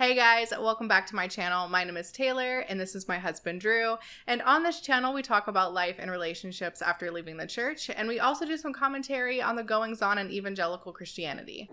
Hey guys, welcome back to my channel. My name is Taylor and this is my husband Drew. And on this channel we talk about life and relationships after leaving the church, and we also do some commentary on the goings on in evangelical Christianity.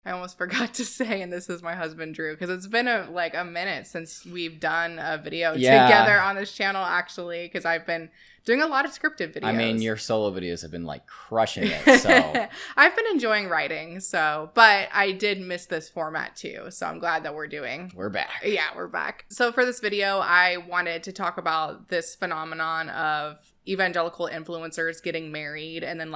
I almost forgot to say, and this is my husband Drew, because it's been a minute since we've done a video together on this channel, actually, because I've been doing a lot of scripted videos. I mean, your solo videos have been crushing it, so. I've been enjoying writing, but I did miss this format too, so I'm glad that we're back. Yeah, we're back. So for this video, I wanted to talk about this phenomenon of evangelical influencers getting married and then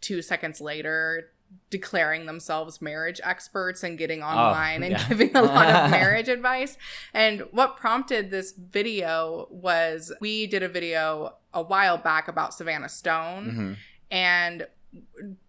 2 seconds later declaring themselves marriage experts and getting online and giving a lot of marriage advice. And what prompted this video was we did a video a while back about Savannah Stone. And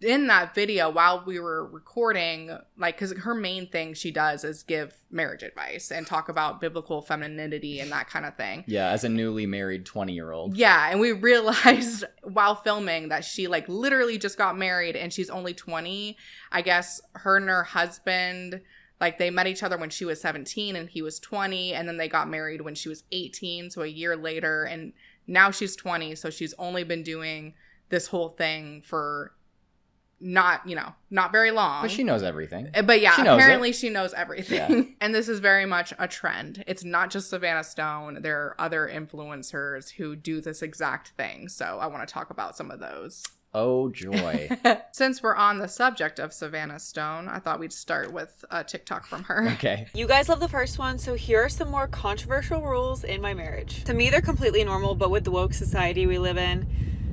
in that video, while we were recording, because her main thing she does is give marriage advice and talk about biblical femininity and that kind of thing. Yeah, as a newly married 20-year-old. Yeah, and we realized while filming that she literally just got married and she's only 20. I guess her and her husband, they met each other when she was 17 and he was 20, and then they got married when she was 18, so a year later, and now she's 20, so she's only been doing this whole thing for not very long. But she knows everything. But yeah, apparently she knows everything. Yeah. And this is very much a trend. It's not just Savannah Stone. There are other influencers who do this exact thing. So I want to talk about some of those. Oh, joy. Since we're on the subject of Savannah Stone, I thought we'd start with a TikTok from her. Okay. You guys love the first one, so here are some more controversial rules in my marriage. To me, they're completely normal, but with the woke society we live in,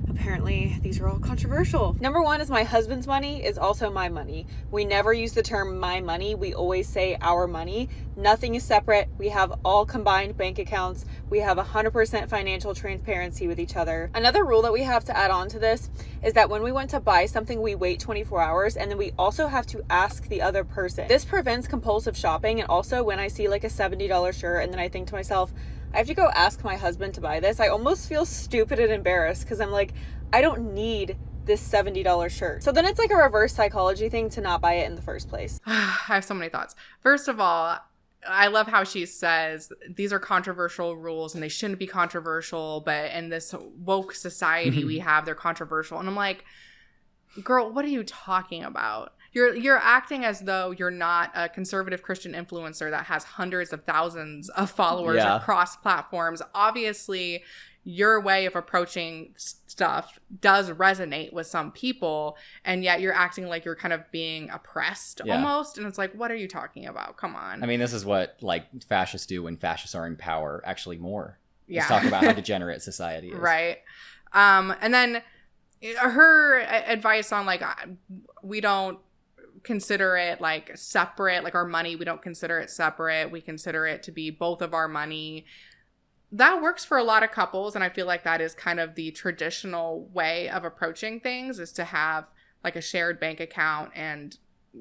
apparently these are all controversial. Number one is my husband's money is also my money. We never use the term my money. We always say our money. Nothing is separate. We have all combined bank accounts. We have 100% financial transparency with each other. Another rule that we have to add on to this is that when we want to buy something, we wait 24 hours, and then we also have to ask the other person. This prevents compulsive shopping. And also when I see a $70 shirt and then I think to myself, I have to go ask my husband to buy this, I almost feel stupid and embarrassed because I'm I don't need this $70 shirt. So then it's a reverse psychology thing to not buy it in the first place. I have so many thoughts. First of all, I love how she says these are controversial rules and they shouldn't be controversial, but in this woke society we have, they're controversial. And I'm like, girl, what are you talking about? You're acting as though you're not a conservative Christian influencer that has hundreds of thousands of followers across platforms. Obviously, your way of approaching stuff does resonate with some people, and yet you're acting like you're kind of being oppressed almost. And it's what are you talking about? Come on. I mean, this is what fascists do when fascists are in power, actually more. Yeah. Let's talk about how degenerate society is. Right. And then her advice on we don't consider it separate, our money, we don't consider it separate, we consider it to be both of our money. That works for a lot of couples, and I feel that is kind of the traditional way of approaching things, is to have a shared bank account and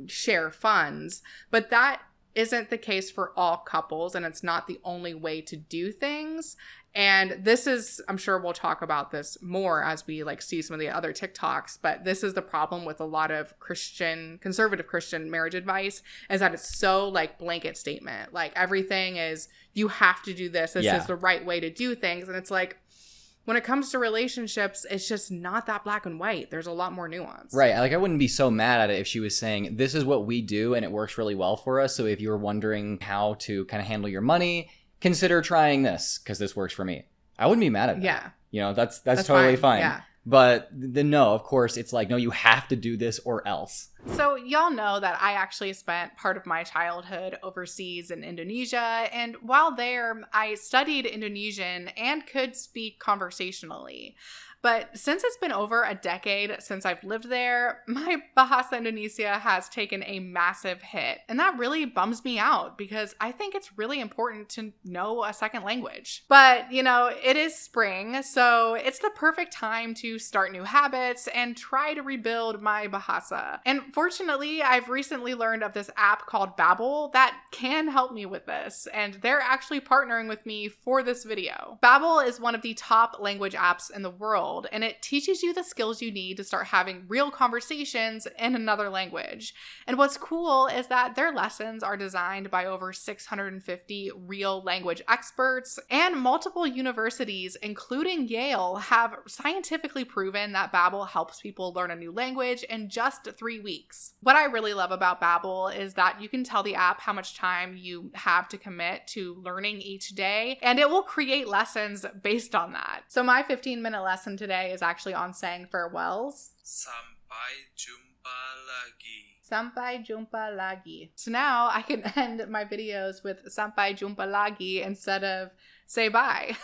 share funds. But that isn't the case for all couples, and it's not the only way to do things. And this is, I'm sure we'll talk about this more as we see some of the other TikToks, but this is the problem with a lot of conservative Christian marriage advice, is that it's so blanket statement. Everything is, you have to do this. This is the right way to do things. And it's when it comes to relationships, it's just not that black and white. There's a lot more nuance. Right. I wouldn't be so mad at it if she was saying, this is what we do and it works really well for us. So if you were wondering how to kind of handle your money, consider trying this because this works for me. I wouldn't be mad at that. Yeah. That's totally fine. Yeah. But then no, of course, it's no, you have to do this or else. So y'all know that I actually spent part of my childhood overseas in Indonesia. And while there, I studied Indonesian and could speak conversationally. But since it's been over a decade since I've lived there, my Bahasa Indonesia has taken a massive hit. And that really bums me out because I think it's really important to know a second language. But, it is spring, so it's the perfect time to start new habits and try to rebuild my Bahasa. And fortunately, I've recently learned of this app called Babbel that can help me with this. And they're actually partnering with me for this video. Babbel is one of the top language apps in the world. world, and it teaches you the skills you need to start having real conversations in another language. And what's cool is that their lessons are designed by over 650 real language experts, and multiple universities, including Yale, have scientifically proven that Babbel helps people learn a new language in just 3 weeks. What I really love about Babbel is that you can tell the app how much time you have to commit to learning each day, and it will create lessons based on that. So my 15-minute lesson today is actually on saying farewells. Sampai jumpa lagi. Sampai jumpa lagi. So now I can end my videos with sampai jumpa lagi instead of say bye.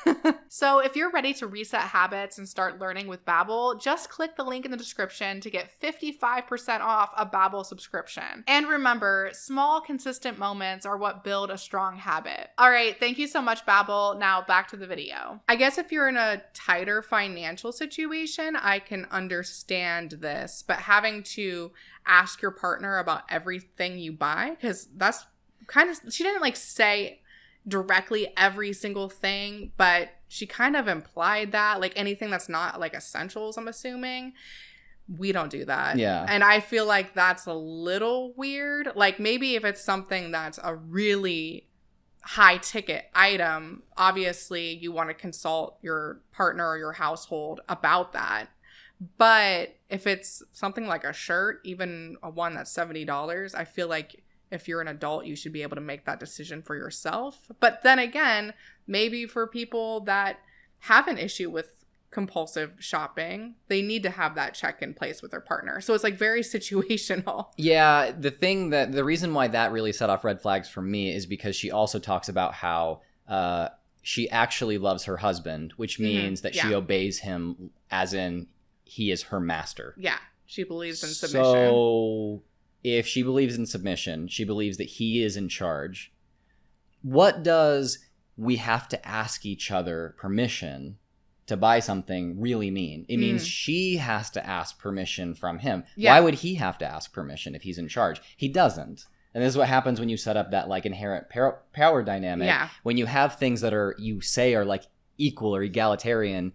So if you're ready to reset habits and start learning with Babbel, just click the link in the description to get 55% off a Babbel subscription. And remember, small, consistent moments are what build a strong habit. All right, thank you so much, Babbel. Now back to the video. I guess if you're in a tighter financial situation, I can understand this, but having to ask your partner about everything you buy, because that's kind of, she didn't like say directly every single thing, but she kind of implied that, like anything that's not like essentials, I'm assuming. We don't do that. Yeah. And I feel like that's a little weird. Like maybe if it's something that's a really high ticket item, obviously you want to consult your partner or your household about that. But if it's something like a shirt, even a one that's $70, I feel like if you're an adult, you should be able to make that decision for yourself. But then again, maybe for people that have an issue with compulsive shopping, they need to have that check in place with their partner. So it's like very situational. Yeah, the reason why that really set off red flags for me is because she also talks about how she actually loves her husband, which means that she obeys him as in he is her master. Yeah, she believes in submission. So if she believes in submission, she believes that he is in charge. What does we have to ask each other permission to buy something really mean? It means she has to ask permission from him. Yeah. Why would he have to ask permission if he's in charge? He doesn't. And this is what happens when you set up that like inherent power dynamic. Yeah. When you have things that are, you say are like equal or egalitarian,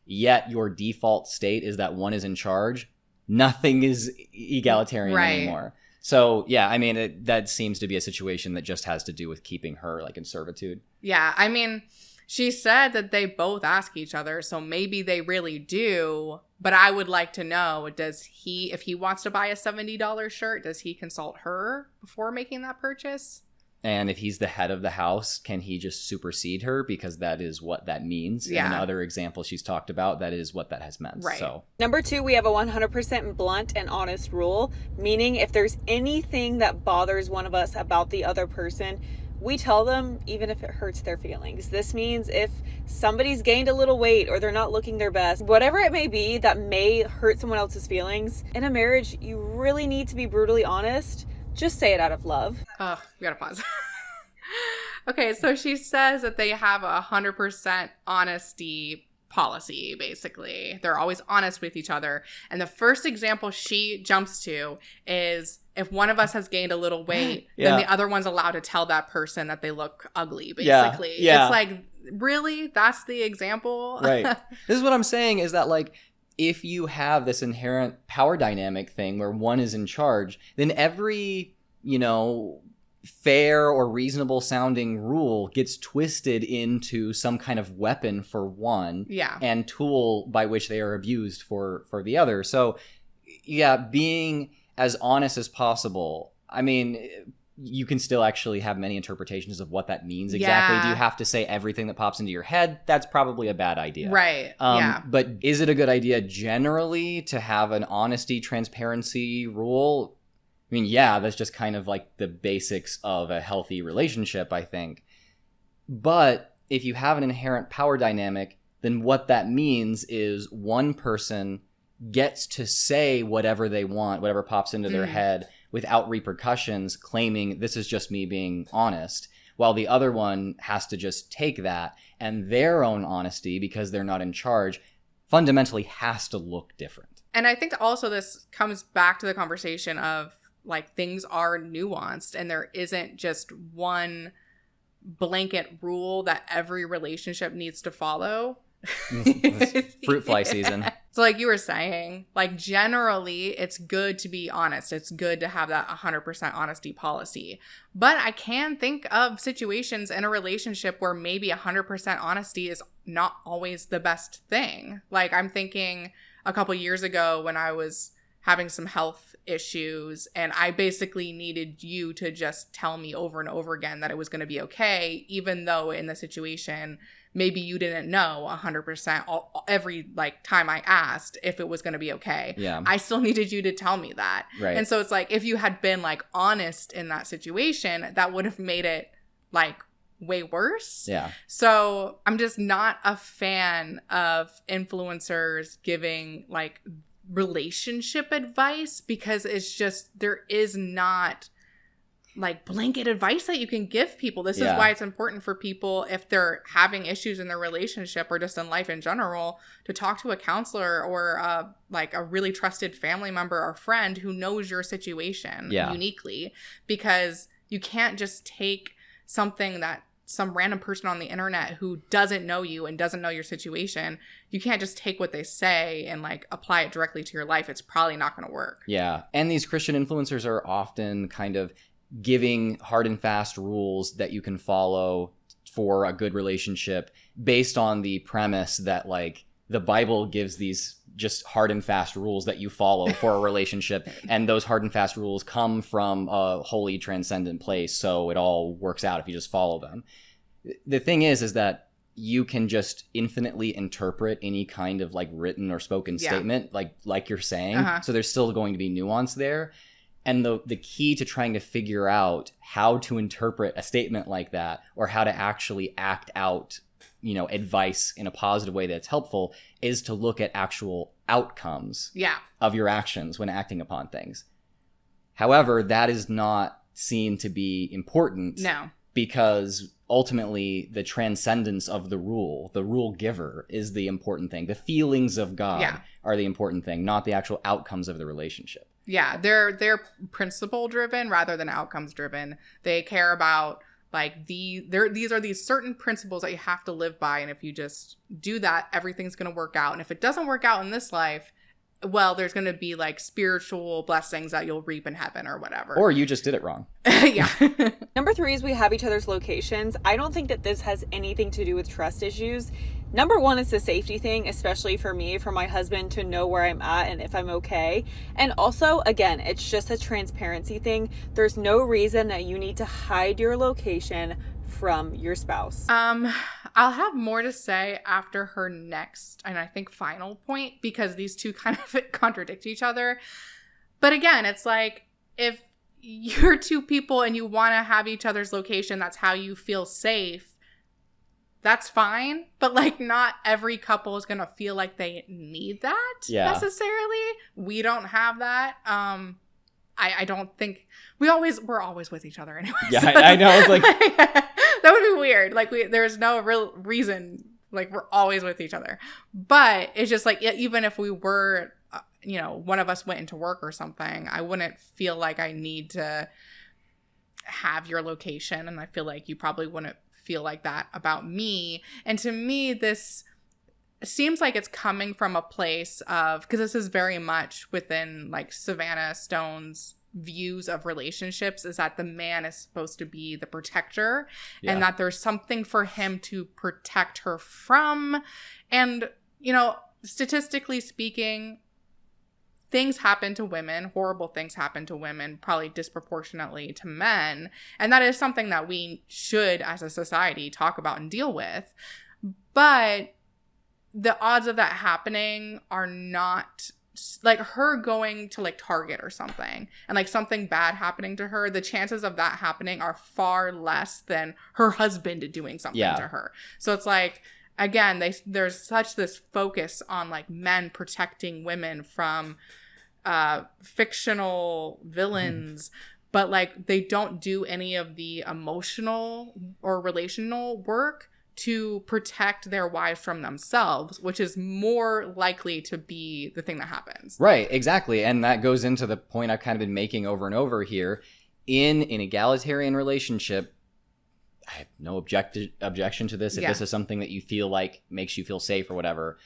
yet your default state is that one is in charge, nothing is egalitarian anymore. So, yeah, I mean, that seems to be a situation that just has to do with keeping her, like, in servitude. Yeah, I mean, she said that they both ask each other, so maybe they really do. But I would like to know, if he wants to buy a $70 shirt, does he consult her before making that purchase? And if he's the head of the house, can he just supersede her? Because that is what that means. Yeah. In other examples she's talked about, that is what that has meant. Right. So. Number 2, we have a 100% blunt and honest rule, meaning if there's anything that bothers one of us about the other person, we tell them even if it hurts their feelings. This means if somebody's gained a little weight or they're not looking their best, whatever it may be that may hurt someone else's feelings, in a marriage, you really need to be brutally honest. Just say it out of love. Oh, we gotta pause. Okay, so she says that they have a 100% honesty policy, basically. They're always honest with each other. And the first example she jumps to is if one of us has gained a little weight, then the other one's allowed to tell that person that they look ugly, basically. Yeah. It's like, really? That's the example? Right. This is what I'm saying is that, like, if you have this inherent power dynamic thing where one is in charge, then every, fair or reasonable sounding rule gets twisted into some kind of weapon for one and tool by which they are abused for the other. So, yeah, being as honest as possible. I mean, you can still actually have many interpretations of what that means exactly. Do you have to say everything that pops into your head? That's probably a bad idea. Right. But is it a good idea generally to have an honesty, transparency rule? I mean, yeah, that's just kind of like the basics of a healthy relationship, I think. But if you have an inherent power dynamic, then what that means is one person gets to say whatever they want, whatever pops into their head, without repercussions, claiming this is just me being honest, while the other one has to just take that, and their own honesty, because they're not in charge, fundamentally has to look different. And I think also this comes back to the conversation of, like, things are nuanced, and there isn't just one blanket rule that every relationship needs to follow. Fruit fly season. So like you were saying, like generally it's good to be honest. It's good to have that 100% honesty policy. But I can think of situations in a relationship where maybe 100% honesty is not always the best thing. Like I'm thinking a couple years ago when I was having some health issues and I basically needed you to just tell me over and over again that it was going to be okay, even though in the situation maybe you didn't know 100% every like time I asked if it was going to be okay. Yeah. I still needed you to tell me that. Right. And so it's like if you had been like honest in that situation, that would have made it like way worse. Yeah. So I'm just not a fan of influencers giving like relationship advice because it's just there is not like blanket advice that you can give people. This is why it's important for people if they're having issues in their relationship or just in life in general to talk to a counselor or like a really trusted family member or friend who knows your situation uniquely, because you can't just take something that some random person on the internet who doesn't know you and doesn't know your situation, you can't just take what they say and like apply it directly to your life. It's probably not going to work. Yeah. And these Christian influencers are often kind of giving hard and fast rules that you can follow for a good relationship based on the premise that like the Bible gives these just hard and fast rules that you follow for a relationship. And those hard and fast rules come from a holy transcendent place. So it all works out if you just follow them. The thing is that you can just infinitely interpret any kind of like written or spoken statement, like you're saying. So there's still going to be nuance there. And the key to trying to figure out how to interpret a statement like that or how to actually act out, you know, advice in a positive way that's helpful is to look at actual outcomes of your actions when acting upon things. However, that is not seen to be important. No. Because ultimately the transcendence of the rule giver is the important thing. The feelings of God are the important thing, not the actual outcomes of the relationship. Yeah, they're principle driven rather than outcomes driven. They care about like these are these certain principles that you have to live by, and if you just do that, everything's going to work out. And if it doesn't work out in this life, well, there's going to be like spiritual blessings that you'll reap in heaven or whatever. Or you just did it wrong. Yeah. Number 3 is we have each other's locations. I don't think that this has anything to do with trust issues. Number 1 is the safety thing, especially for me, for my husband to know where I'm at and if I'm okay. And also, again, it's just a transparency thing. There's no reason that you need to hide your location from your spouse. I'll have more to say after her next and I think final point, because these two kind of contradict each other. But again, it's like if you're two people and you want to have each other's location, that's how you feel safe. That's fine, but like not every couple is gonna feel like they need that necessarily. We don't have that. I don't think we're always with each other anyway. Yeah, so, I know. It's like that would be weird. Like there's no real reason. Like we're always with each other, but it's just like even if we were, you know, one of us went into work or something, I wouldn't feel like I need to have your location, and I feel like you probably wouldn't feel like that about me. And to me, this seems like it's coming from a place of, because this is very much within like Savannah Stone's views of relationships, is that the man is supposed to be the protector and that there's something for him to protect her from. And, you know, statistically speaking, things happen to women, horrible things happen to women, probably disproportionately to men. And that is something that we should, as a society, talk about and deal with. But the odds of that happening are not, like her going to like Target or something and like something bad happening to her, the chances of that happening are far less than her husband doing something to her. So it's like, again, there's such this focus on like men protecting women from fictional villains, but like they don't do any of the emotional or relational work to protect their wives from themselves, which is more likely to be the thing that happens. Right, exactly. And that goes into the point I've kind of been making over and over here. In an egalitarian relationship, I have no objection to this if this is something that you feel like makes you feel safe or whatever.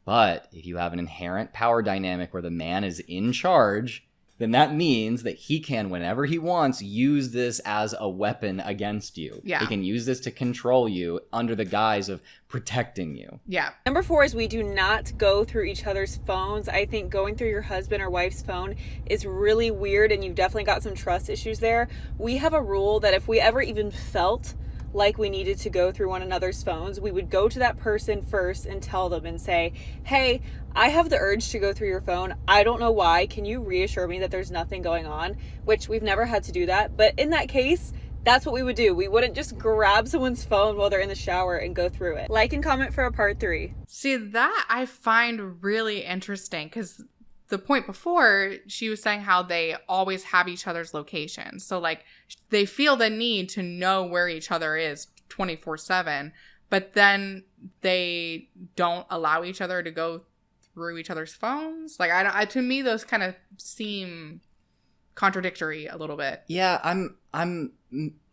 But if you have an inherent power dynamic where the man is in charge, then that means that he can, whenever he wants, use this as a weapon against you. Yeah. He can use this to control you under the guise of protecting you. Yeah. Number 4 is we do not go through each other's phones. I think going through your husband or wife's phone is really weird, and you've definitely got some trust issues there. We have a rule that if we ever even felt like we needed to go through one another's phones, we would go to that person first and tell them and say, hey, I have the urge to go through your phone. I don't know why. Can you reassure me that there's nothing going on? Which we've never had to do that. But in that case, that's what we would do. We wouldn't just grab someone's phone while they're in the shower and go through it. Like and comment for a part 3. See, that I find really interesting because the point before, she was saying how they always have each other's locations. So, like, they feel the need to know where each other is 24/7, but then they don't allow each other to go through each other's phones. Like, to me, those kind of seem contradictory a little bit. Yeah, I'm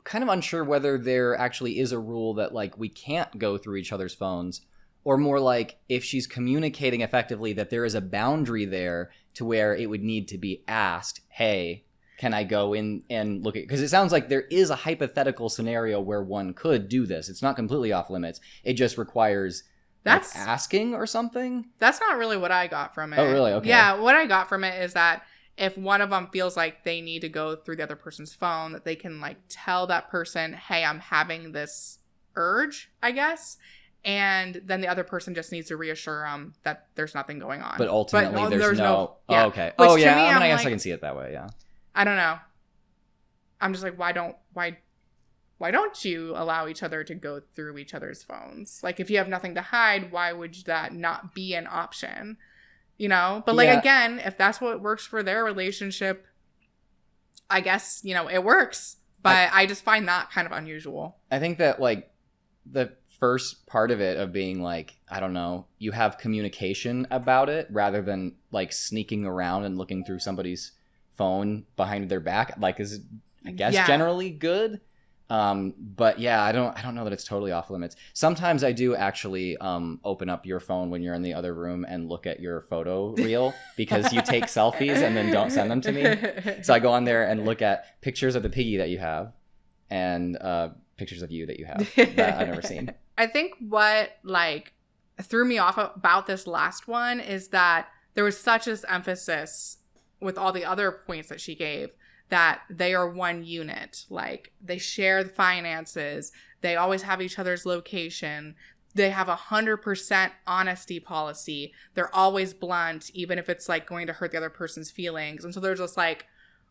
kind of unsure whether there actually is a rule that, like, we can't go through each other's phones. Or more like, if she's communicating effectively, that there is a boundary there to where it would need to be asked, hey, can I go in and look at... Because it sounds like there is a hypothetical scenario where one could do this. It's not completely off limits. It just requires asking or something. That's not really what I got from it. Oh, really? Okay. Yeah, what I got from it is that if one of them feels like they need to go through the other person's phone, that they can, like, tell that person, hey, I'm having this urge, I guess. And then the other person just needs to reassure them that there's nothing going on. But ultimately, there's no... Yeah. Oh, okay. Which oh, yeah. Me, I guess like, I can see it that way, yeah. I don't know. I'm just like, why don't you allow each other to go through each other's phones? Like, if you have nothing to hide, why would that not be an option? You know? But, like, again, if that's what works for their relationship, I guess, you know, it works. But I just find that kind of unusual. I think that, like, the first part of it of being like, I don't know, you have communication about it rather than, like, sneaking around and looking through somebody's phone behind their back, like, is, I guess, generally good. But yeah, I don't know that it's totally off limits. Sometimes I do actually open up your phone when you're in the other room and look at your photo reel because you take selfies and then don't send them to me. So I go on there and look at pictures of the piggy that you have and pictures of you that you have that I've never seen. I think what, like, threw me off about this last one is that there was such this emphasis with all the other points that she gave that they are one unit. Like, they share the finances. They always have each other's location. They have 100% honesty policy. They're always blunt, even if it's, like, going to hurt the other person's feelings. And so there's this, like,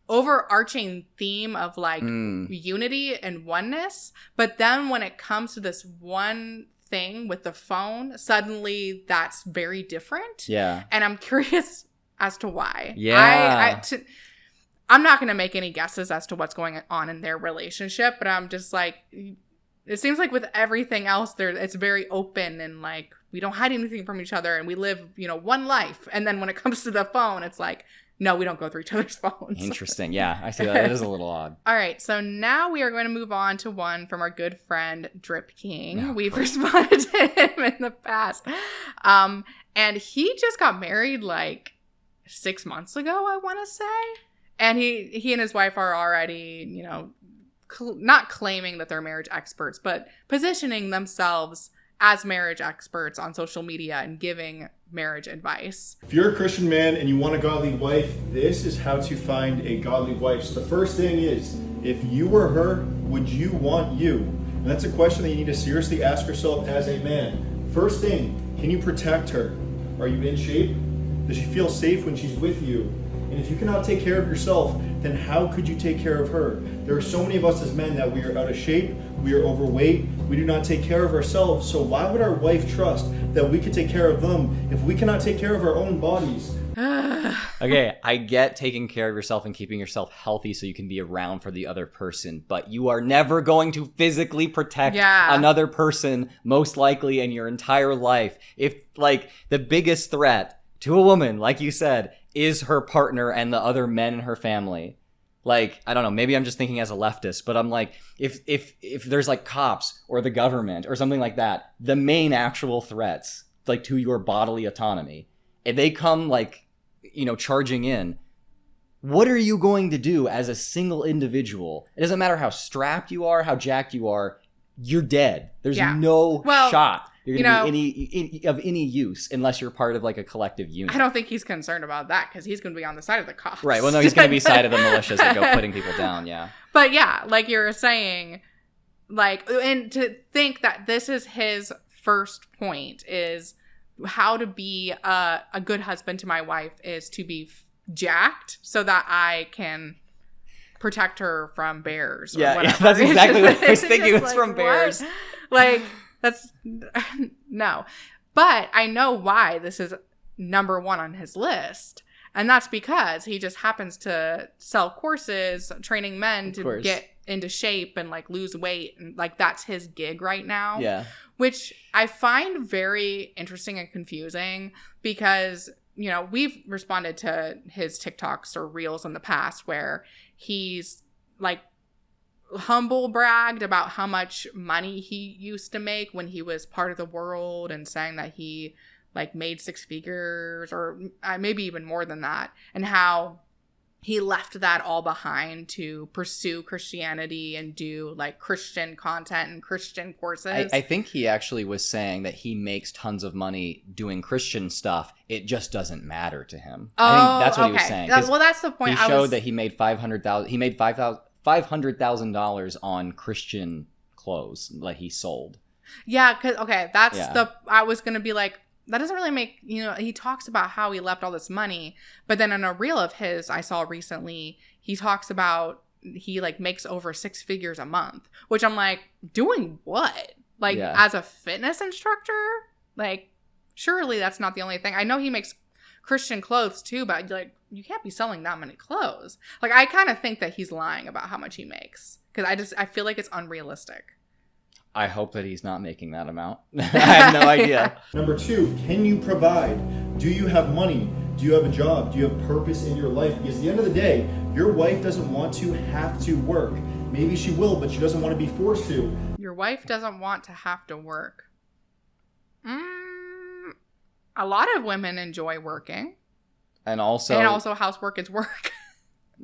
overarching theme of, like, unity and oneness. But then when it comes to this one thing with the phone, suddenly that's very different. Yeah. And I'm curious as to why. Yeah. I'm not going to make any guesses as to what's going on in their relationship, but I'm just like, it seems like with everything else there, it's very open and, like, we don't hide anything from each other and we live, you know, one life. And then when it comes to the phone, it's like, no, we don't go through each other's phones. Interesting. Yeah, I see that. It is a little odd. All right. So now we are going to move on to one from our good friend, Drip King. We've responded to him in the past. And he just got married, like, 6 months ago, I want to say. And he and his wife are already, you know, not claiming that they're marriage experts, but positioning themselves as marriage experts on social media and giving marriage advice. If you're a Christian man and you want a godly wife, this is how to find a godly wife. So the first thing is, if you were her, would you want you? And that's a question that you need to seriously ask yourself as a man. First thing, can you protect her? Are you in shape? Does she feel safe when she's with you? And if you cannot take care of yourself, then how could you take care of her? There are so many of us as men that we are out of shape, we are overweight, we do not take care of ourselves. So why would our wife trust that we could take care of them if we cannot take care of our own bodies? Okay, I get taking care of yourself and keeping yourself healthy so you can be around for the other person, but you are never going to physically protect another person, most likely in your entire life. If, like, the biggest threat to a woman, like you said, is her partner and the other men in her family. Like, I don't know, maybe I'm just thinking as a leftist, but I'm like, if there's like cops or the government or something like that, the main actual threats, like to your bodily autonomy, if they come like, charging in, what are you going to do as a single individual? It doesn't matter how strapped you are, how jacked you are, you're dead. There's no shot you're going to be of any use unless you're part of like a collective unit. I don't think he's concerned about that because he's going to be on the side of the cops. Right. Well, no, he's going to be side of the militias that go putting people down. Yeah. But yeah, like you're saying, like, and to think that this is his first point is how to be a good husband to my wife is to be jacked so that I can protect her from bears. Or whatever. That's exactly what I was thinking. It was from bears. What? Like, that's no. But I know why this is number one on his list. And that's because he just happens to sell courses, training men to get into shape and like lose weight. And like that's his gig right now. Yeah. Which I find very interesting and confusing because, we've responded to his TikToks or reels in the past where he's like humble bragged about how much money he used to make when he was part of the world and saying that he like made 6 figures or maybe even more than that, and how he left that all behind to pursue Christianity and do like Christian content and Christian courses. I think he actually was saying that he makes tons of money doing Christian stuff. It just doesn't matter to him. I think that's what he was saying. Well, that's the point. He showed that he made $500,000. He made $500,000 on Christian clothes that he sold. Yeah, because I was gonna be like, that doesn't really make, he talks about how he left all this money, but then in a reel of his I saw recently, he talks about he like makes over 6 figures a month, which I'm like, doing what? Like as a fitness instructor? Like, surely that's not the only thing. I know he makes Christian clothes too, but like, you can't be selling that many clothes. Like, I kind of think that he's lying about how much he makes because I feel like it's unrealistic. I hope that he's not making that amount. I have no idea. Number 2, can you provide? Do you have money? Do you have a job? Do you have purpose in your life? Because at the end of the day, your wife doesn't want to have to work. Maybe she will, but she doesn't want to be forced to. Your wife doesn't want to have to work. A lot of women enjoy working. And also housework is work.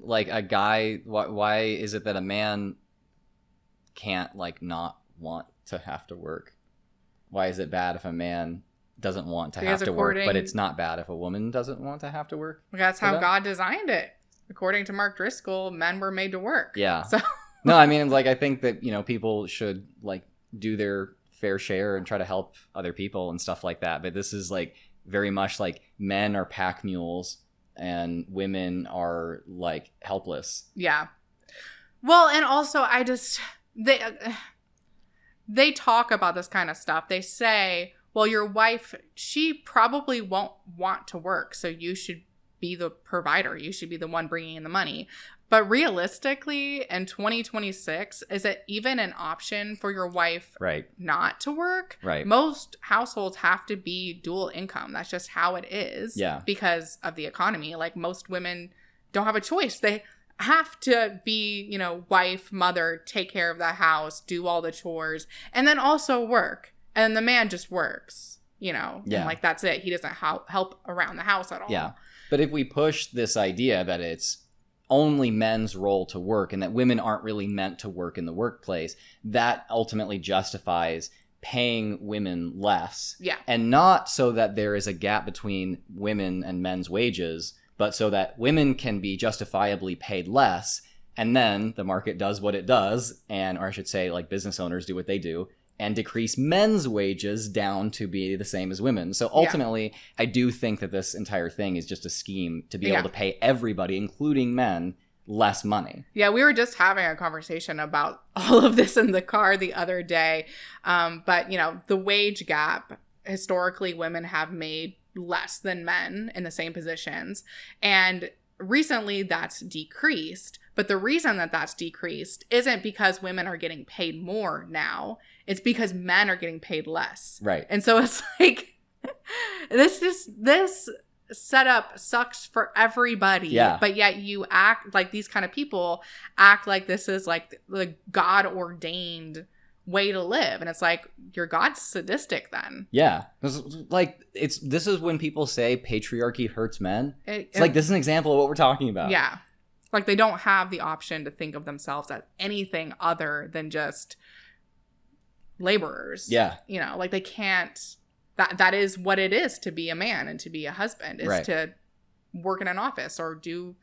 Like a guy, why is it that a man can't like not want to have to work? Why is it bad if a man doesn't want to have to work, but it's not bad if a woman doesn't want to have to work? That's how God designed it. According to Mark Driscoll, men were made to work. Yeah. So no, I mean, like, I think that, people should like do their fair share and try to help other people and stuff like that. But this is like very much like men are pack mules and women are like helpless. Yeah. Well, and also they talk about this kind of stuff. They say, well, your wife, she probably won't want to work, so you should be the provider. You should be the one bringing in the money. But realistically, in 2026, is it even an option for your wife not to work? Right. Most households have to be dual income. That's just how it is. Yeah. Because of the economy. Like, most women don't have a choice. They have to be, wife, mother, take care of the house, do all the chores, and then also work. And the man just works, and like that's it. He doesn't help around the house at all. Yeah. But if we push this idea that it's only men's role to work and that women aren't really meant to work in the workplace, that ultimately justifies paying women less. Yeah. And not so that there is a gap between women and men's wages, but so that women can be justifiably paid less, and then the market does what it does, or I should say, like, business owners do what they do, and decrease men's wages down to be the same as women. So ultimately, I do think that this entire thing is just a scheme to be able to pay everybody, including men, less money. Yeah, we were just having a conversation about all of this in the car the other day. But, the wage gap, historically, women have made less than men in the same positions. And recently that's decreased. But the reason that that's decreased isn't because women are getting paid more now. It's because men are getting paid less. Right. And so it's like, this setup sucks for everybody. Yeah. But yet you act like these kind of people act like this is like the God ordained way to live. And it's like, your God's sadistic then. Yeah. This is when people say patriarchy hurts men. It's like, this is an example of what we're talking about. Yeah. Like, they don't have the option to think of themselves as anything other than just laborers. Yeah. You know, like, they can't, that is what it is to be a man and to be a husband, is right. to work in an office or do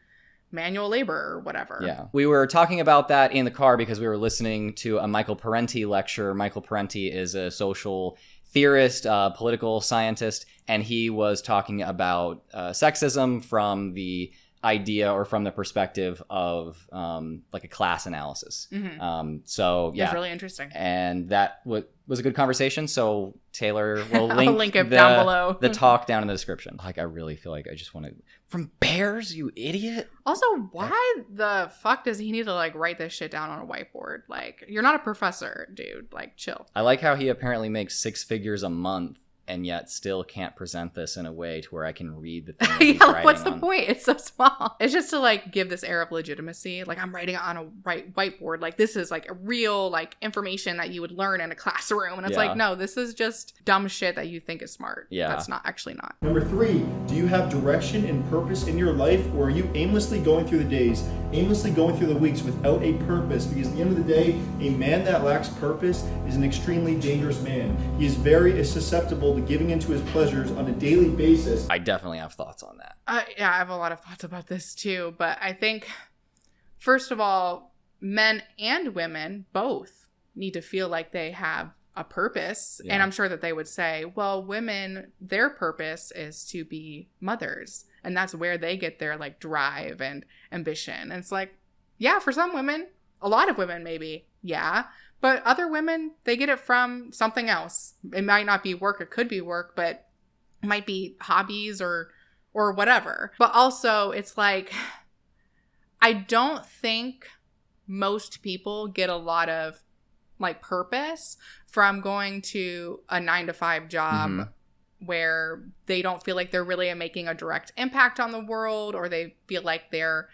manual labor or whatever. Yeah. We were talking about that in the car because we were listening to a Michael Parenti lecture. Michael Parenti is a social theorist, political scientist, and he was talking about sexism from the idea or from the perspective of like a class analysis. Mm-hmm. So yeah, it's really interesting, and that was a good conversation. So Taylor will I'll link it down below. The talk down in the description. Like, I really feel like I just want to from bears, you idiot. Also, why the fuck does he need to like write this shit down on a whiteboard? Like, you're not a professor, dude. Like, chill. I like how he apparently makes 6 figures a month and yet still can't present this in a way to where I can read the thing that he's writing what's the on. point? It's so small. It's just to like give this air of legitimacy. Like, I'm writing it on a whiteboard. Like, this is like a real like information that you would learn in a classroom. And it's like, no, this is just dumb shit that you think is smart. Yeah. That's not actually not. Number 3, do you have direction and purpose in your life, or are you aimlessly going through the days, aimlessly going through the weeks without a purpose? Because at the end of the day, a man that lacks purpose is an extremely dangerous man. He is very susceptible to giving into his pleasures on a daily basis. I definitely have thoughts on that. Yeah, I have a lot of thoughts about this too. But I think, first of all, men and women both need to feel like they have a purpose. Yeah. And I'm sure that they would say, well, women, their purpose is to be mothers. And that's where they get their like drive and ambition. And it's like, yeah, for some women, a lot of women maybe, yeah. But other women, they get it from something else. It might not be work, it could be work, but it might be hobbies or whatever. But also, it's like, I don't think most people get a lot of like purpose from going to a 9-to-5 job where they don't feel like they're really making a direct impact on the world, or they feel like they're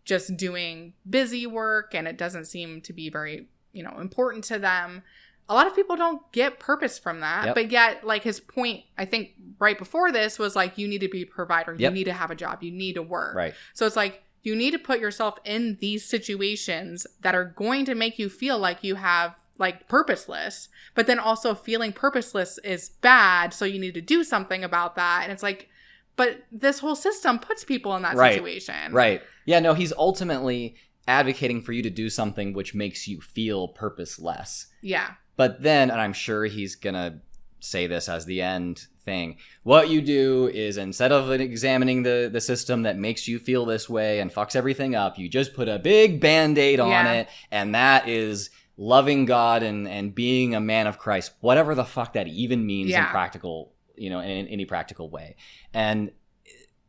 just doing busy work and it doesn't seem to be very, important to them. A lot of people don't get purpose from that. Yep. But yet, like, his point, I think, right before this was like, you need to be a provider. You need to have a job. You need to work. Right. So it's like, you need to put yourself in these situations that are going to make you feel like you have like purposeless, but then also feeling purposeless is bad. So you need to do something about that. And it's like, but this whole system puts people in that situation. Right. Yeah, no, he's ultimately advocating for you to do something which makes you feel purposeless. Yeah. But then, and I'm sure he's going to say this as the end thing, what you do is, instead of examining the system that makes you feel this way and fucks everything up, you just put a big Band-Aid on it, and that is loving God and being a man of Christ, whatever the fuck that even means in practical, in any practical way. And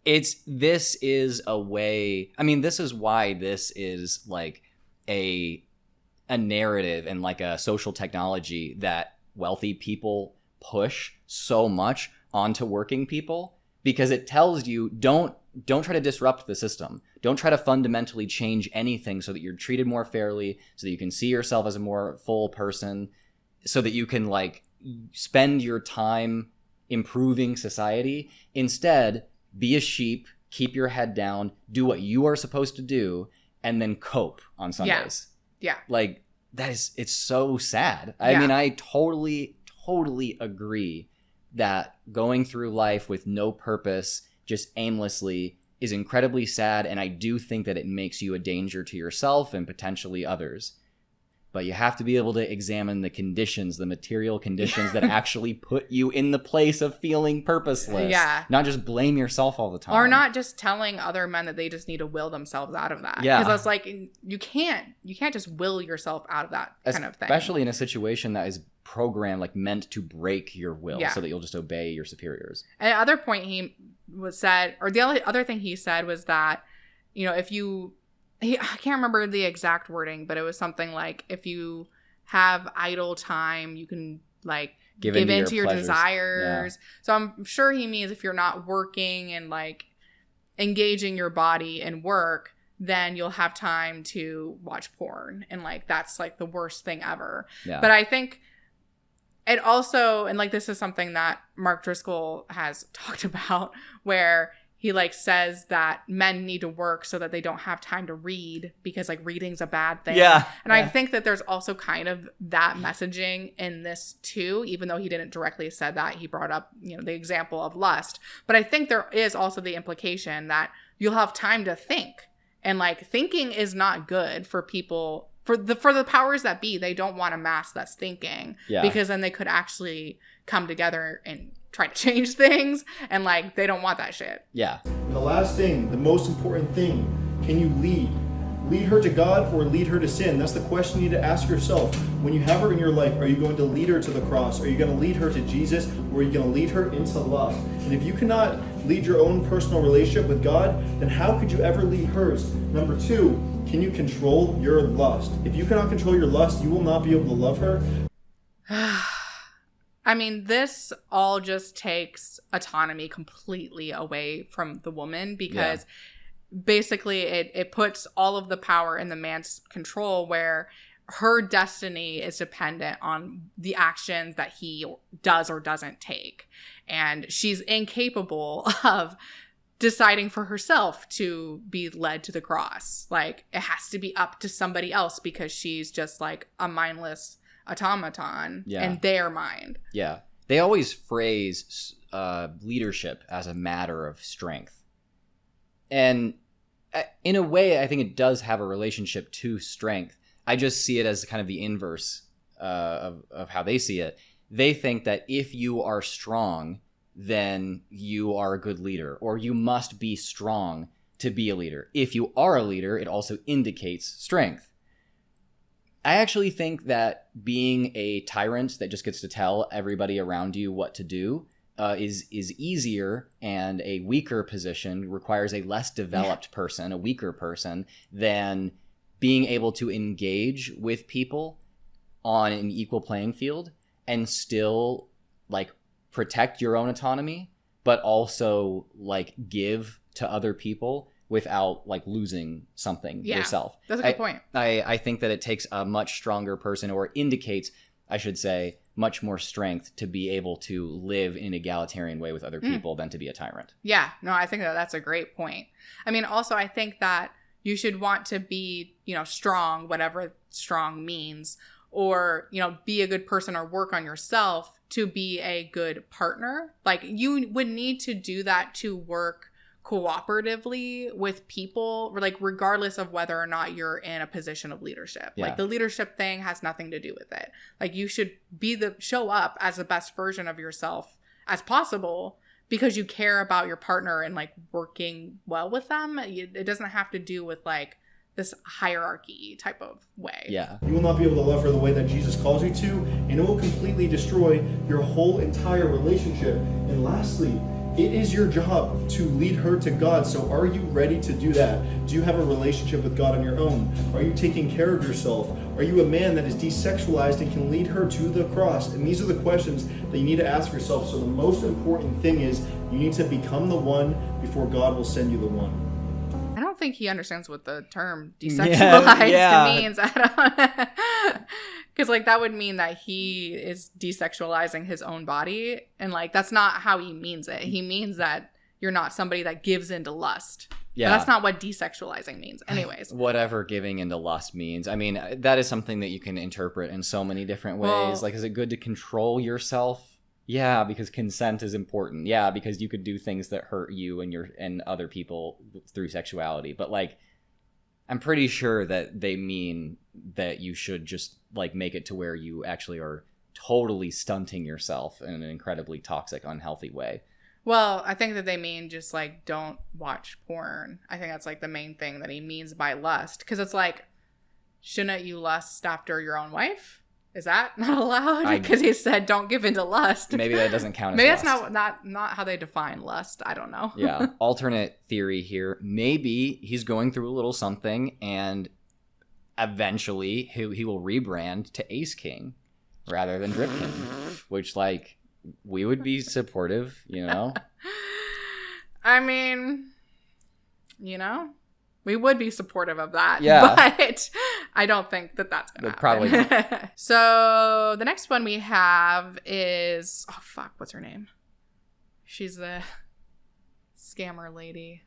this is a way, I mean, this is why this is like a narrative and like a social technology that wealthy people push so much onto working people, because it tells you don't try to disrupt the system. Don't try to fundamentally change anything so that you're treated more fairly, so that you can see yourself as a more full person, so that you can like spend your time improving society. Instead, be a sheep, keep your head down, do what you are supposed to do, and then cope on Sundays. Yeah. Like, it's so sad. I mean, I totally agree that going through life with no purpose, just aimlessly, is incredibly sad, and I do think that it makes you a danger to yourself and potentially others. But you have to be able to examine the conditions, the material conditions that actually put you in the place of feeling purposeless. Yeah. Not just blame yourself all the time. Or not just telling other men that they just need to will themselves out of that. Yeah. Because that's like, you can't just will yourself out of that kind of thing. Especially in a situation that is programmed, like meant to break your will so that you'll just obey your superiors. And the other point the other thing he said was that, if you, I can't remember the exact wording, but it was something like, if you have idle time, you can like give in in to your desires. Yeah. So I'm sure he means if you're not working and like engaging your body in work, then you'll have time to watch porn. And like, that's like the worst thing ever. Yeah. But I think it also, and like, this is something that Mark Driscoll has talked about, where he like says that men need to work so that they don't have time to read because like reading's a bad thing. Yeah. And I think that there's also kind of that messaging in this too, even though he didn't directly said that. He brought up, you know, the example of lust. But I think there is also the implication that you'll have time to think. And like thinking is not good for people, for the powers that be. They don't want a mass that's thinking, because then they could actually come together and try to change things, and like they don't want that shit. Yeah. And the last thing, the most important thing, can you lead? Lead her to God or lead her to sin? That's the question you need to ask yourself. When you have her in your life, are you going to lead her to the cross? Are you going to lead her to Jesus? Or are you going to lead her into lust? And if you cannot lead your own personal relationship with God, then how could you ever lead hers? Number 2, can you control your lust? If you cannot control your lust, you will not be able to love her. I mean, this all just takes autonomy completely away from the woman, because basically it puts all of the power in the man's control, where her destiny is dependent on the actions that he does or doesn't take. And she's incapable of deciding for herself to be led to the cross. Like, it has to be up to somebody else, because she's just like a mindless automaton in their mind. Yeah. They always phrase leadership as a matter of strength. And in a way, I think it does have a relationship to strength. I just see it as kind of the inverse of how they see it. They think that if you are strong, then you are a good leader, or you must be strong to be a leader. If you are a leader, it also indicates strength. I actually think that being a tyrant that just gets to tell everybody around you what to do is easier, and a weaker position requires a less developed person, a weaker person, than being able to engage with people on an equal playing field and still like protect your own autonomy, but also like give to other people without like losing something yourself. That's a good point. I think that it takes a much stronger person, or indicates, I should say, much more strength to be able to live in an egalitarian way with other people than to be a tyrant. Yeah. No, I think that that's a great point. I mean, also, I think that you should want to be, you know, strong, whatever strong means, or, you know, be a good person or work on yourself to be a good partner. Like, you would need to do that to work cooperatively with people, like regardless of whether or not you're in a position of leadership. Like, the leadership thing has nothing to do with it. Like, you should show up as the best version of yourself as possible, because you care about your partner and like working well with them. It doesn't have to do with like this hierarchy type of way. Yeah. You will not be able to love her the way that Jesus calls you to, and it will completely destroy your whole entire relationship. And lastly, it is your job to lead her to God. So are you ready to do that? Do you have a relationship with God on your own? Are you taking care of yourself? Are you a man that is desexualized and can lead her to the cross? And these are the questions that you need to ask yourself. So the most important thing is you need to become the one before God will send you the one. I don't think he understands what the term desexualized means. I don't, because like that would mean that he is desexualizing his own body, and like that's not how he means it. He means that you're not somebody that gives into lust. Yeah, but that's not what desexualizing means. Anyways, whatever giving into lust means. I mean, that is something that you can interpret in so many different ways. Well, like, is it good to control yourself? Yeah, because consent is important. Yeah, because you could do things that hurt you and other people through sexuality. But like, I'm pretty sure that they mean that you should just like make it to where you actually are totally stunting yourself in an incredibly toxic, unhealthy way. Well, I think that they mean just like don't watch porn. I think that's like the main thing that he means by lust. Because it's like, shouldn't you lust after your own wife? Is that not allowed? Because he said don't give into lust. Maybe that doesn't count as maybe lust. That's not how they define lust. I don't know. Yeah. Alternate theory here. Maybe he's going through a little something, and eventually he will rebrand to Ace King. rather than Dripkin, which, like, we would be supportive, you know? I mean, you know, we would be supportive of that. Yeah. But I don't think that that's going to happen. Probably not. So the next one we have is, oh, fuck, what's her name? She's the scammer lady.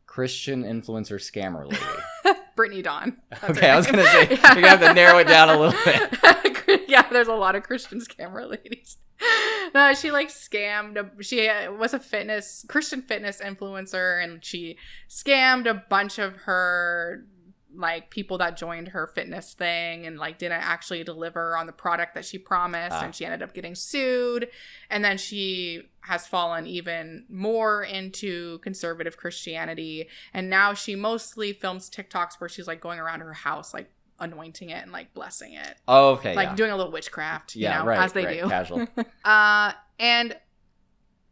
Christian influencer scammer lady. Brittany Dawn. Okay, I was going to say, you're going to have to narrow it down a little bit. Yeah, there's a lot of Christian scammer ladies. No, she like scammed. She was a Christian fitness influencer, and she scammed a bunch of her like people that joined her fitness thing and like didn't actually deliver on the product that she promised, and she ended up getting sued. And then she has fallen even more into conservative Christianity, and now she mostly films TikToks where she's like going around her house like anointing it and like blessing it. Oh, okay. Like doing a little witchcraft, you know, right, as they do. Casual. And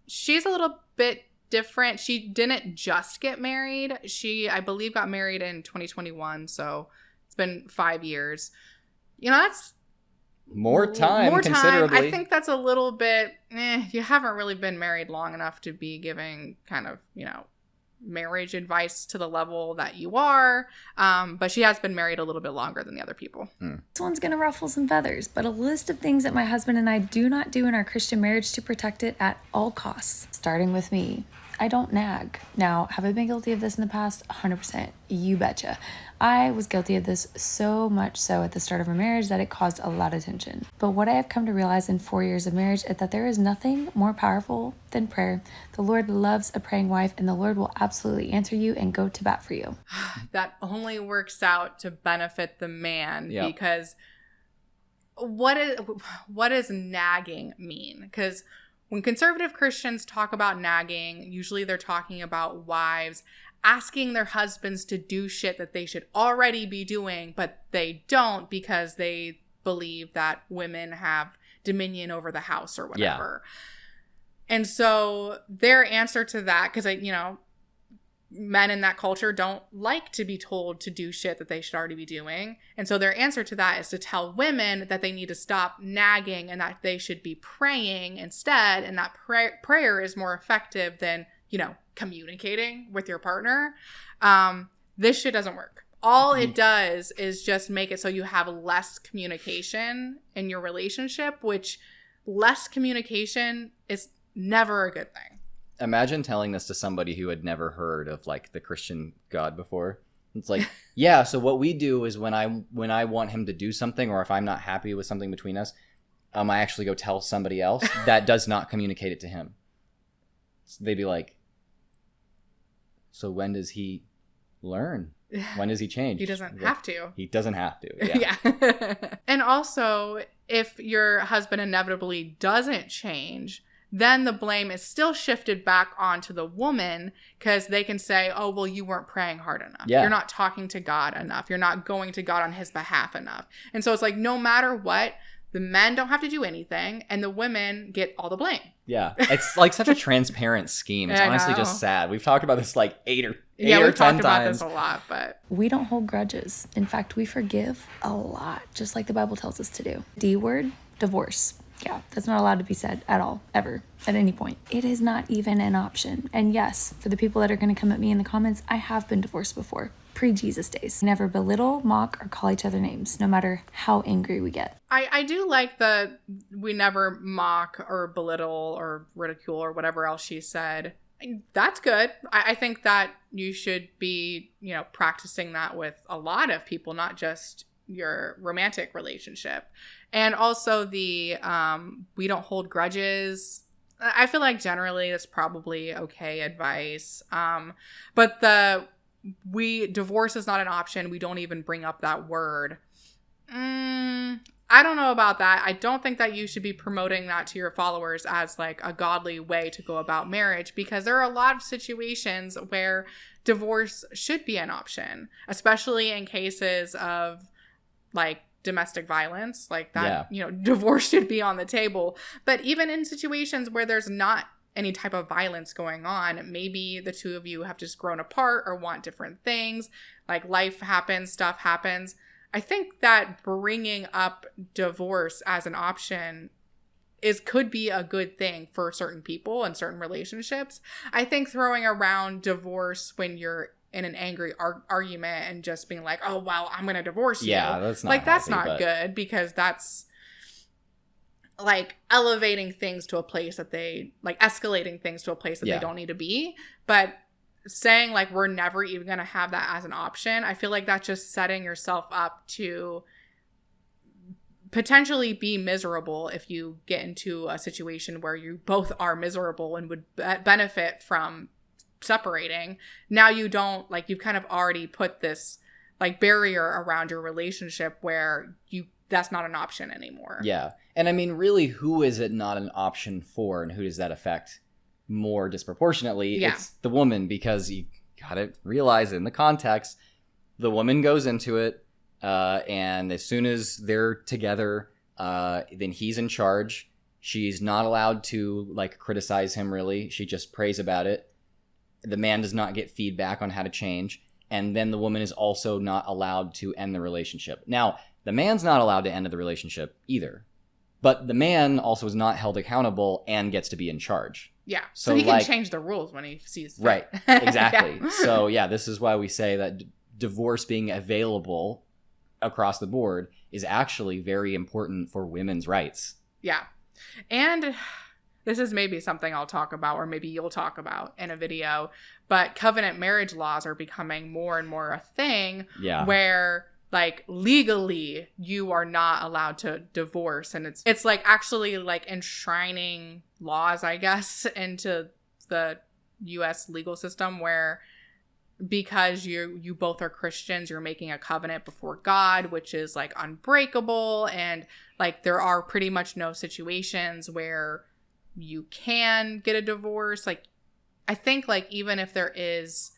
she's a little bit different. She didn't just get married. She, I believe, got married in 2021. So it's been 5 years. You know, that's more time. Considerably. I think that's a little bit, you haven't really been married long enough to be giving kind of, you know, marriage advice to the level that you are. But she has been married a little bit longer than the other people. This one's gonna ruffle some feathers, but a list of things that my husband and I do not do in our Christian marriage to protect it at all costs. Starting with me, I don't nag. Now, have I been guilty of this in the past? 100%. You betcha. I was guilty of this so much so at the start of our marriage that it caused a lot of tension. But what I have come to realize in 4 years of marriage is that there is nothing more powerful than prayer. The Lord loves a praying wife, and the Lord will absolutely answer you and go to bat for you. That only works out to benefit the man, Yep. because what does nagging mean? Because when conservative Christians talk about nagging, usually they're talking about wives asking their husbands to do shit that they should already be doing, but they don't because they believe that women have dominion over the house or whatever. Yeah. And so their answer to that, because, you know, men in that culture don't like to be told to do shit that they should already be doing. And so their answer to that is to tell women that they need to stop nagging and that they should be praying instead. And that prayer is more effective than, you know, communicating with your partner. This shit doesn't work. All it does is just make it so you have less communication in your relationship, which less communication is never a good thing. Imagine telling this to somebody who had never heard of like the Christian God before. It's like, yeah, so what we do is when I want him to do something, or if I'm not happy with something between us, I actually go tell somebody else that does not communicate it to him. So they'd be like, so when does he learn? When does he change? He doesn't have to. He doesn't have to. Yeah. Yeah. And also, if your husband inevitably doesn't change, then the blame is still shifted back onto the woman, because they can say, oh, well, you weren't praying hard enough. Yeah. You're not talking to God enough. You're not going to God on his behalf enough. And so it's like, no matter what, the men don't have to do anything, and the women get all the blame. Yeah. It's like such a transparent scheme. It's honestly just sad. We've talked about this like 8 or 10 times. We've talked about this a lot, but we don't hold grudges. In fact, we forgive a lot, just like the Bible tells us to do. D word, divorce. Yeah, that's not allowed to be said at all, ever, at any point. It is not even an option. And yes, for the people that are going to come at me in the comments, I have been divorced before, pre-Jesus days. Never belittle, mock, or call each other names, no matter how angry we get. I do like that we never mock or belittle or ridicule or whatever else she said. That's good. I think that you should be, you know, practicing that with a lot of people, not just your romantic relationship. And also the we don't hold grudges. I feel like generally that's probably okay advice. But divorce is not an option. We don't even bring up that word. I don't know about that. I don't think that you should be promoting that to your followers as like a godly way to go about marriage, because there are a lot of situations where divorce should be an option, especially in cases of like domestic violence, like that. Yeah. You know, divorce should be on the table. But even in situations where there's not any type of violence going on, maybe the two of you have just grown apart or want different things, like life happens, stuff happens. I think that bringing up divorce as an option could be a good thing for certain people and certain relationships. I think throwing around divorce when you're in an angry argument and just being like, oh, well, I'm going to divorce you. Yeah, that's not like, that's healthy, not good, because that's like elevating things to a place that they, like, escalating things to a place that they don't need to be. But saying, like, we're never even going to have that as an option, I feel like that's just setting yourself up to potentially be miserable if you get into a situation where you both are miserable and would benefit from separating. Now you don't, like, you've kind of already put this, like, barrier around your relationship where that's not an option anymore. Yeah. And I mean, really, who is it not an option for, and who does that affect more disproportionately? Yeah. It's the woman, because you gotta realize in the context, the woman goes into it, and as soon as they're together, then he's in charge. She's not allowed to, like, criticize him, really. She just prays about it. The man does not get feedback on how to change. And then the woman is also not allowed to end the relationship. Now, the man's not allowed to end the relationship either. But the man also is not held accountable and gets to be in charge. Yeah. So he can change the rules when he sees fit. Right. Exactly. Yeah. So, yeah, this is why we say that divorce being available across the board is actually very important for women's rights. Yeah. And this is maybe something I'll talk about, or maybe you'll talk about in a video, but covenant marriage laws are becoming more and more a thing. Yeah. Where, like, legally you are not allowed to divorce, and it's like actually, like, enshrining laws, I guess, into the US legal system, where because you both are Christians, you're making a covenant before God, which is, like, unbreakable, and, like, there are pretty much no situations where you can get a divorce. Like, I think, like, even if there is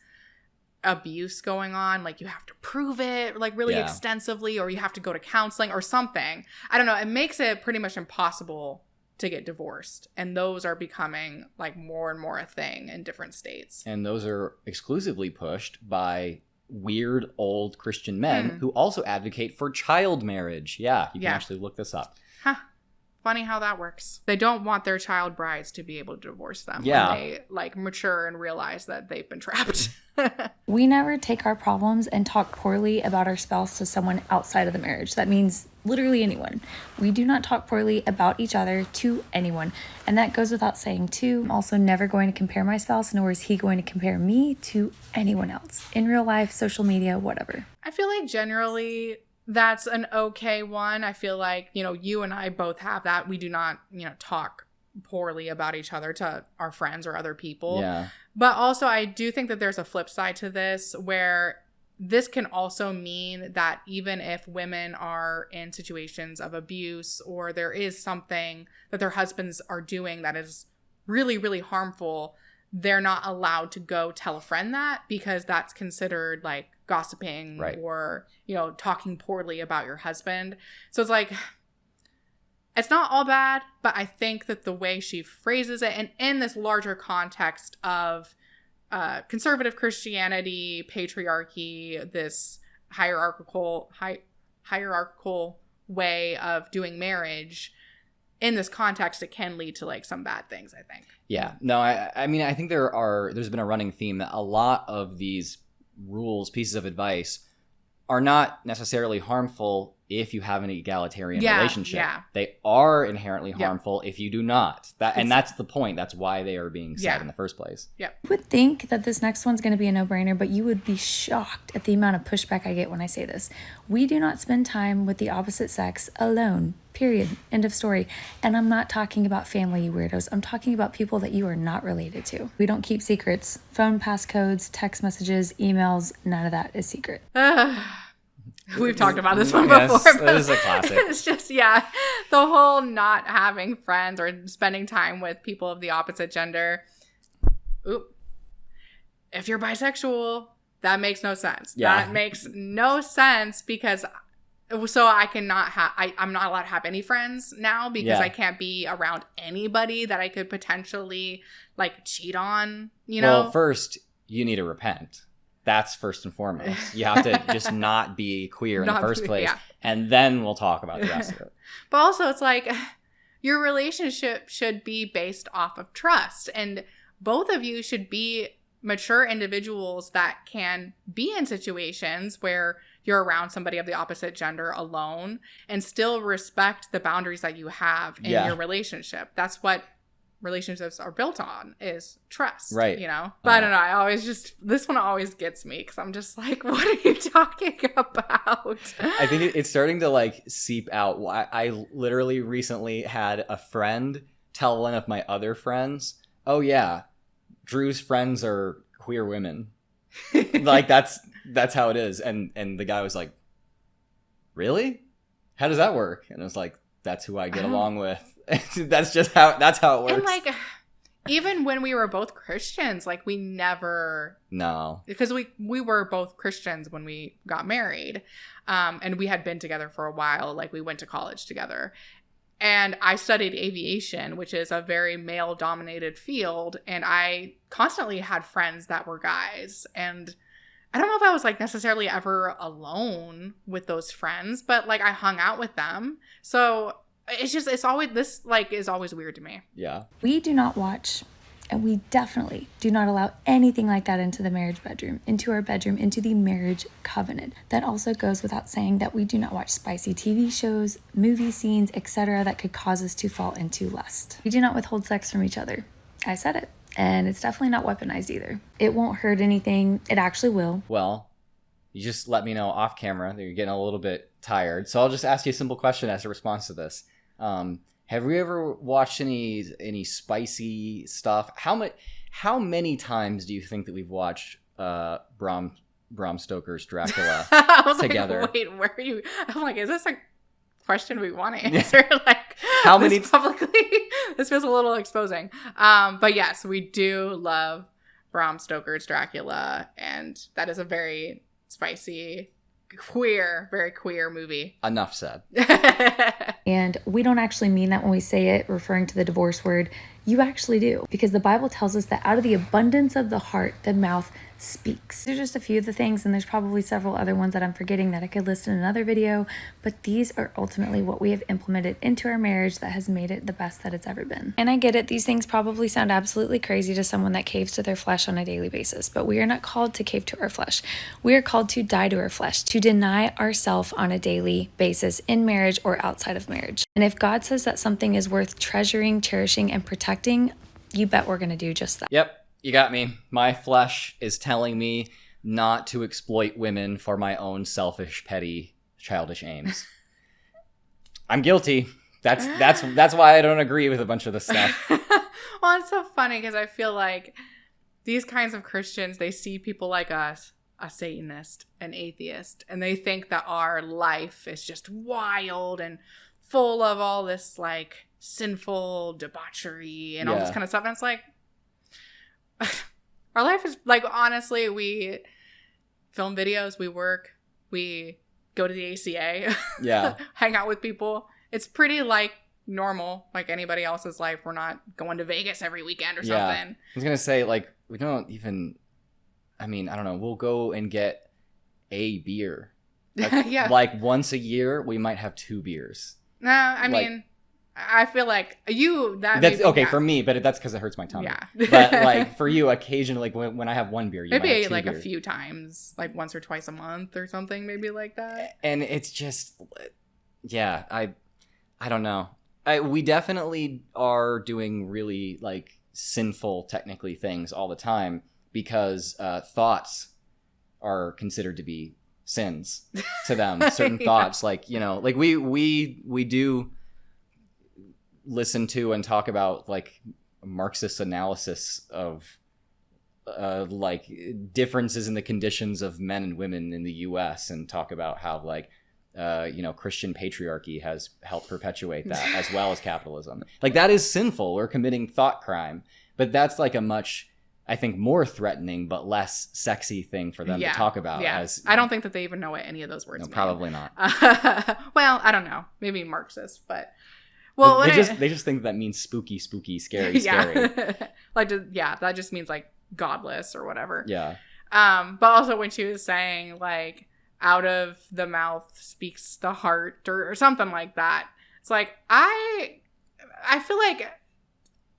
abuse going on, like, you have to prove it, like, really extensively, or you have to go to counseling or something. I don't know. It makes it pretty much impossible to get divorced. And those are becoming, like, more and more a thing in different states. And those are exclusively pushed by weird old Christian men who also advocate for child marriage. Yeah, you can actually look this up. Huh. Funny how that works. They don't want their child brides to be able to divorce them when they, like, mature and realize that they've been trapped. We never take our problems and talk poorly about our spouse to someone outside of the marriage. That means literally anyone. We do not talk poorly about each other to anyone. And that goes without saying too. I'm also never going to compare my spouse, nor is he going to compare me to anyone else. In real life, social media, whatever. I feel like generally that's an okay one. I feel like, you know, you and I both have that. We do not, you know, talk poorly about each other to our friends or other people. Yeah. But also, I do think that there's a flip side to this, where this can also mean that even if women are in situations of abuse, or there is something that their husbands are doing that is really, really harmful, they're not allowed to go tell a friend that, because that's considered, like, gossiping or, you know, talking poorly about your husband. So it's like, it's not all bad, but I think that the way she phrases it, and in this larger context of conservative Christianity, patriarchy, this hierarchical way of doing marriage, in this context, it can lead to, like, some bad things, I think. Yeah. No, I mean, I think there's been a running theme that a lot of these rules, pieces of advice, are not necessarily harmful if you have an egalitarian relationship. Yeah. They are inherently harmful if you do not. And that's the point. That's why they are being said in the first place. Yep. You would think that this next one's going to be a no-brainer, but you would be shocked at the amount of pushback I get when I say this. We do not spend time with the opposite sex alone. Period. End of story. And I'm not talking about family, you weirdos. I'm talking about people that you are not related to. We don't keep secrets. Phone passcodes, text messages, emails, none of that is secret. We've talked about this one before. But this is a classic. It's just, the whole not having friends or spending time with people of the opposite gender. Oop. If you're bisexual, that makes no sense. Yeah. That makes no sense, because so I cannot have, I'm not allowed to have any friends now, because I can't be around anybody that I could potentially, like, cheat on, you know? Well, first, you need to repent. That's first and foremost. You have to just not be queer in the first place, and then we'll talk about the rest of it. But also, it's like your relationship should be based off of trust, and both of you should be mature individuals that can be in situations where you're around somebody of the opposite gender alone and still respect the boundaries that you have in your relationship. That's what relationships are built on, is trust, right? You know, but I don't know, this one always gets me because I'm just like, what are you talking about? I think it's starting to like seep out. I literally recently had a friend tell one of my other friends, oh yeah, Drew's friends are queer women. Like that's how it is. And the guy was like, really? How does that work? And I was like, that's who I get along with. That's how it works. And like, even when we were both Christians, like we never, no, because we were both Christians when we got married, and we had been together for a while. Like we went to college together, and I studied aviation, which is a very male dominated field. And I constantly had friends that were guys, and I don't know if I was like necessarily ever alone with those friends, but like I hung out with them. So it's always, this like is always weird to me. Yeah. We do not watch, and we definitely do not allow anything like that into the marriage bedroom, into our bedroom, into the marriage covenant. That also goes without saying that we do not watch spicy TV shows, movie scenes, etc. that could cause us to fall into lust. We do not withhold sex from each other. I said it. And it's definitely not weaponized either. It won't hurt anything. It actually will. Well, you just let me know off camera that you're getting a little bit tired. So I'll just ask you a simple question as a response to this. Have you ever watched any spicy stuff? How many times do you think that we've watched Bram Stoker's Dracula I was together? Like, wait, where are you? I'm like, is this a question we want to answer? Like, how many publicly? This feels a little exposing. But yes, we do love Bram Stoker's Dracula, and that is a very spicy, very queer movie. Enough said. And we don't actually mean that when we say it, referring to the divorce word. You actually do, because the Bible tells us that out of the abundance of the heart, the mouth speaks. There's just a few of the things, and there's probably several other ones that I'm forgetting that I could list in another video, but these are ultimately what we have implemented into our marriage that has made it the best that it's ever been. And I get it, these things probably sound absolutely crazy to someone that caves to their flesh on a daily basis, but we are not called to cave to our flesh. We are called to die to our flesh, to deny ourselves on a daily basis in marriage or outside of marriage. And if God says that something is worth treasuring, cherishing, and protecting, you bet we're going to do just that. Yep. You got me. My flesh is telling me not to exploit women for my own selfish, petty, childish aims. I'm guilty. That's why I don't agree with a bunch of this stuff. Well, it's so funny because I feel like these kinds of Christians, they see people like us, a Satanist, an atheist, and they think that our life is just wild and full of all this like sinful debauchery and all this kind of stuff. And it's like, our life is like, honestly, we film videos, we work, we go to the ACA, hang out with people. It's pretty like normal, like anybody else's life. We're not going to Vegas every weekend or something. I was gonna say, like, we don't even, I mean, I don't know, we'll go and get a beer. Like, like once a year, we might have 2 beers. No, I mean, I feel like that's maybe, okay for me, but that's because it hurts my tummy. Yeah, but like for you, occasionally, like when I have 1 beer, you maybe might have 2 like beers. A few times, like once or twice a month or something, maybe like that. And it's just, I don't know. We definitely are doing really like sinful, technically, things all the time because thoughts are considered to be sins to them. Certain thoughts, like, you know, like we do listen to and talk about like Marxist analysis of like differences in the conditions of men and women in the US, and talk about how like you know, Christian patriarchy has helped perpetuate that as well as capitalism. Like, that is sinful. We're committing thought crime, but that's like a much, I think, more threatening but less sexy thing for them to talk about. As I don't think that they even know what any of those words mean. Probably not. Well, I don't know. Maybe Marxist, but well, they just think that means spooky, scary. Like, that just means like godless or whatever. Yeah. But also when she was saying, like, out of the mouth speaks the heart or something like that. It's like, I feel like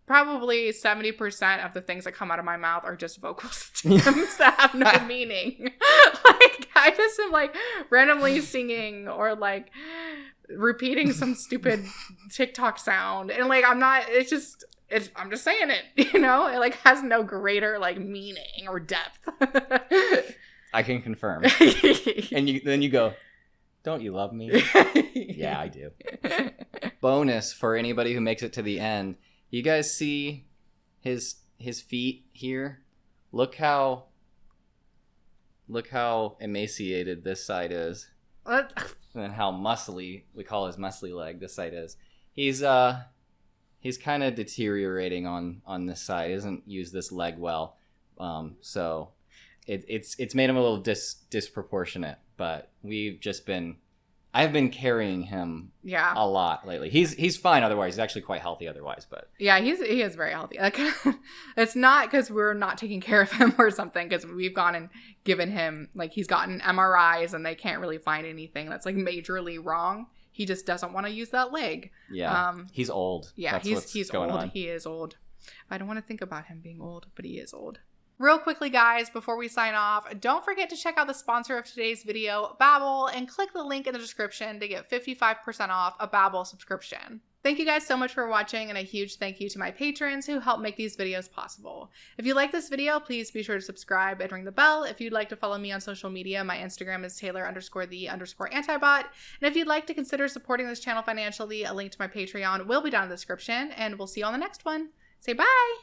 probably 70% of the things that come out of my mouth are just vocal stems that have no meaning. Like, I just am, like, randomly singing or, like, repeating some stupid TikTok sound. And, like, I'm just saying it, you know? It, like, has no greater, like, meaning or depth. I can confirm. And then you go, don't you love me? Yeah, I do. Bonus for anybody who makes it to the end. You guys see his feet here? Look how emaciated this side is. What? And how muscly, we call his muscly leg, this side is. He's kind of deteriorating on this side. He doesn't use this leg well. So it's made him a little disproportionate, but I've been carrying him a lot lately. He's fine otherwise. He's actually quite healthy otherwise, but yeah, he is very healthy. Like, it's not because we're not taking care of him or something, because we've gone and given him, like, he's gotten MRIs and they can't really find anything that's, like, majorly wrong. He just doesn't want to use that leg. Yeah, he's old. Yeah, he's old. On. He is old. I don't want to think about him being old, but he is old. Real quickly, guys, before we sign off, don't forget to check out the sponsor of today's video, Babbel, and click the link in the description to get 55% off a Babbel subscription. Thank you guys so much for watching, and a huge thank you to my patrons who help make these videos possible. If you like this video, please be sure to subscribe and ring the bell. If you'd like to follow me on social media, my Instagram is Taylor_the_Antibot. And if you'd like to consider supporting this channel financially, a link to my Patreon will be down in the description, and we'll see you on the next one. Say bye!